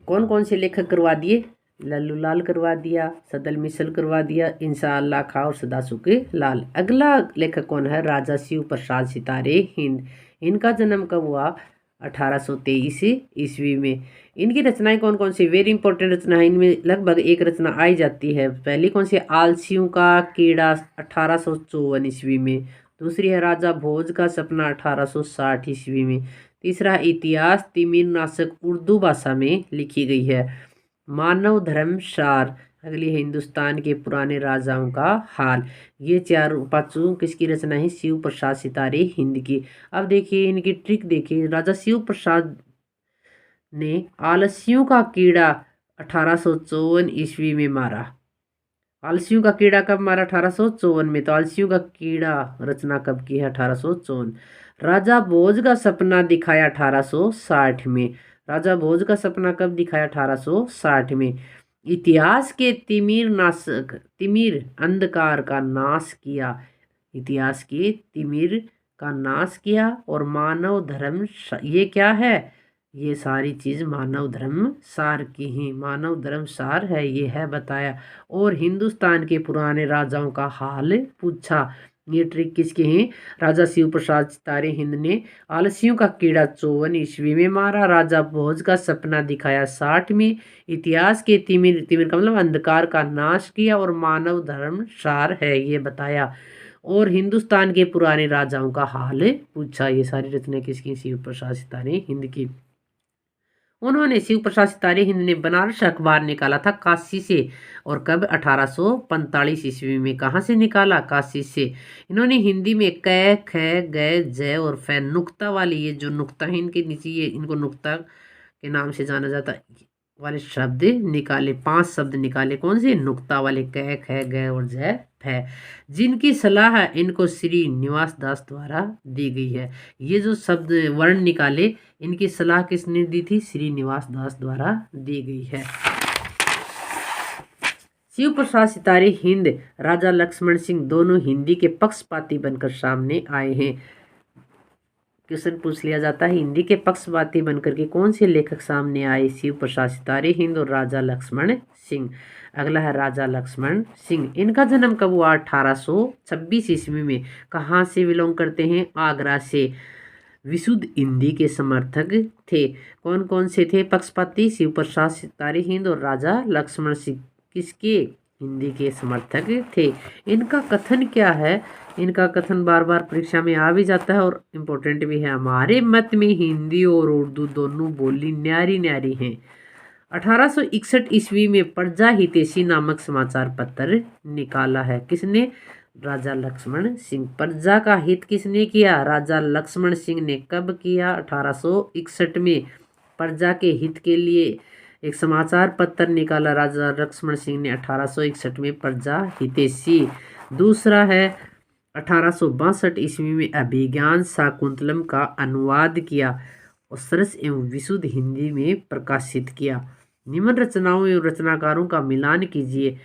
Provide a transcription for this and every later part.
कौन कौन से लेखक करवा दिए? लल्लू लाल करवा दिया, सदल मिसल करवा दिया, इंशाअल्लाह खां और सदासुख लाल। अगला लेखक कौन है? राजा शिव प्रसाद सितारे हिंद। इनका जन्म कब हुआ? 1823 ईस्वी में। इनकी रचनाएं कौन कौन सी? वेरी इंपॉर्टेंट रचना है, इनमें लगभग एक रचना आई जाती है। पहली कौन सी? आलसियों का कीड़ा 1854 ईस्वी में। दूसरी है राजा भोज का सपना 1860 ईस्वी में। तीसरा है इतिहास तिमिर नाशक उर्दू भाषा में लिखी गई है। मानव धर्म सार, अगली है हिंदुस्तान के पुराने राजाओं का हाल। ये चार पांचों किसकी रचना है? शिव प्रसाद सितारे हिंद की। अब देखिए इनकी ट्रिक देखिए। राजा शिव प्रसाद ने आलसियों का कीड़ा 1854 ईस्वी में मारा। आलसियों का कीड़ा कब मारा? 1854 में। तो आलसियों का कीड़ा रचना कब की है? 1854। राजा भोज का सपना दिखाया 1860 में। राजा भोज का सपना कब दिखाया? 1860 में। इतिहास के तिमिर नाशक तिमिर अंधकार का नाश किया। इतिहास के तिमिर का नाश किया। और मानव धर्म, ये क्या है? ये सारी चीज मानव धर्म सार की ही, मानव धर्म सार है, ये है बताया। और हिंदुस्तान के पुराने राजाओं का हाल पूछा। ये ट्रिक किसके हैं? राजा शिव प्रसाद सितारे हिंद ने आलसियों का कीड़ा 54 ईस्वी में मारा। राजा भोज का सपना दिखाया 60 में। इतिहास के तिमिर, तिमिर का मतलब अंधकार का नाश किया। और मानव धर्म सार है, ये बताया। और हिंदुस्तान के पुराने राजाओं का हाल पूछा। ये सारी रचनाएं किसकी? शिव प्रसाद सितारे हिंद की। उन्होंने शिव प्रसाद सितारे हिंद ने बनारस अखबार निकाला था काशी से। और कब? 1845 ईस्वी में। कहाँ से निकाला? काशी से। इन्होंने हिंदी में कै ख गै जय और फै नुक्ता वाली, ये जो नुक्ता है इनके नीचे, ये इनको नुक्ता के नाम से जाना जाता वाले शब्द निकाले। 5 शब्द निकाले। कौन से? नुक्ता वाले, कै ख गै और जय फै, जिनकी सलाह इनको श्री निवास दास द्वारा दी गई है। ये जो शब्द वर्ण निकाले, इनकी सलाह किसने दी थी? श्रीनिवास दास द्वारा दी गई है। शिव प्रसाद सितारे हिंद राजा लक्ष्मण सिंह दोनों हिंदी के पक्षपाती बनकर सामने आए हैं। क्वेश्चन पूछ लिया जाता है, हिंदी के पक्षपाती बनकर के कौन से लेखक सामने आए? शिव प्रसाद सितारे हिंद और राजा लक्ष्मण सिंह। अगला है राजा लक्ष्मण सिंह। इनका जन्म कब हुआ? 1826 ईस्वी में। कहाँ से बिलोंग करते हैं? आगरा से। विशुद्ध हिंदी के समर्थक थे। कौन कौन से थे पक्षपाती? शिव प्रसाद सितारे हिंद और राजा लक्ष्मण सिंह किसके? हिंदी के समर्थक थे। इनका कथन क्या है? इनका कथन बार बार परीक्षा में आ भी जाता है और इम्पोर्टेंट भी है। हमारे मत में हिंदी और उर्दू दोनों बोली न्यारी न्यारी हैं। 1861 ईस्वी में प्रजा हितैषी नामक समाचार पत्र निकाला है। किसने? राजा लक्ष्मण सिंह। प्रजा का हित किसने किया? राजा लक्ष्मण सिंह ने। कब किया? 1861 में। प्रजा के हित के लिए एक समाचार पत्र निकाला राजा लक्ष्मण सिंह ने 1861 में, प्रजा हितैषी। दूसरा है 1862 ईस्वी में अभिज्ञान शाकुंतलम का अनुवाद किया और सरस एवं विशुद्ध हिंदी में प्रकाशित किया। निम्न रचनाओं एवं रचनाकारों का मिलान कीजिए।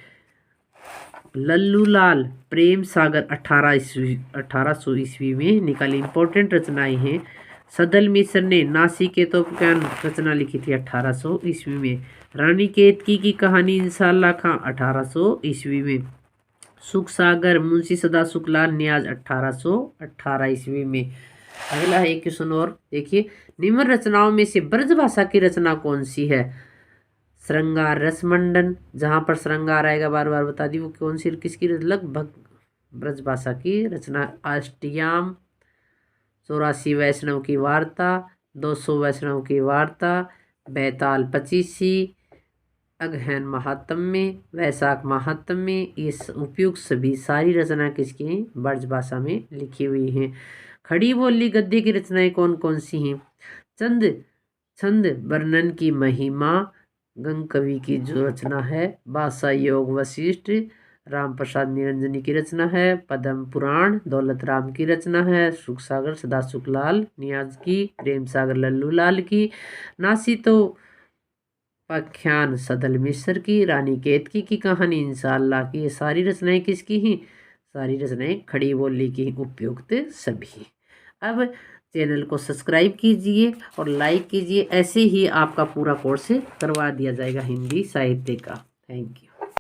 लल्लू लाल प्रेम सागर 1800 ईस्वी में निकाली। इंपॉर्टेंट रचनाएं हैं। सदल मिश्र ने नासिकेतोपज्ञान रचना लिखी थी 1800 ईस्वी में। रानी केतकी की कहानी इंशाअल्लाह खां 1800 ईस्वी में। सुख सागर मुंशी सदासुख लाल नियाज 1818 ईस्वी में। अगला है एक क्वेश्चन और देखिए, निम्न रचनाओं में से ब्रजभाषा की रचना कौन सी है? श्रृंगार रसमंडन, जहाँ पर श्रृंगार आएगा बार बार बता दी, वो कौन सी किसकी? लगभग ब्रजभाषा की रचना। अष्टयाम, 84 वैष्णव की वार्ता, 200 वैष्णव की वार्ता, बैताल पचीसी, अगहन महात्म्य, वैशाख महात्म्य, ये उपयुक्त सभी सारी रचना किसकी हैं? ब्रजभाषा में लिखी हुई हैं। खड़ी बोली गद्य की रचनाएं कौन कौन सी हैं? छंद वर्णन की महिमा, गंग कवि की जो रचना है, भाषा योग वशिष्ठ, राम प्रसाद निरंजनी की रचना है, पद्म पुराण दौलत राम की रचना है, सुख सागर सदासुख लाल नियाज की, प्रेम सागर लल्लू लाल की, नासितो पाख्यान सदल मिश्र की, रानी केतकी की कहानी इंशाअल्लाह की। ये सारी रचनाएं किसकी हैं? सारी रचनाएं खड़ी बोली की, उपयुक्त सभी। अब चैनल को सब्सक्राइब कीजिए और लाइक कीजिए। ऐसे ही आपका पूरा कोर्स करवा दिया जाएगा हिंदी साहित्य का। Thank you.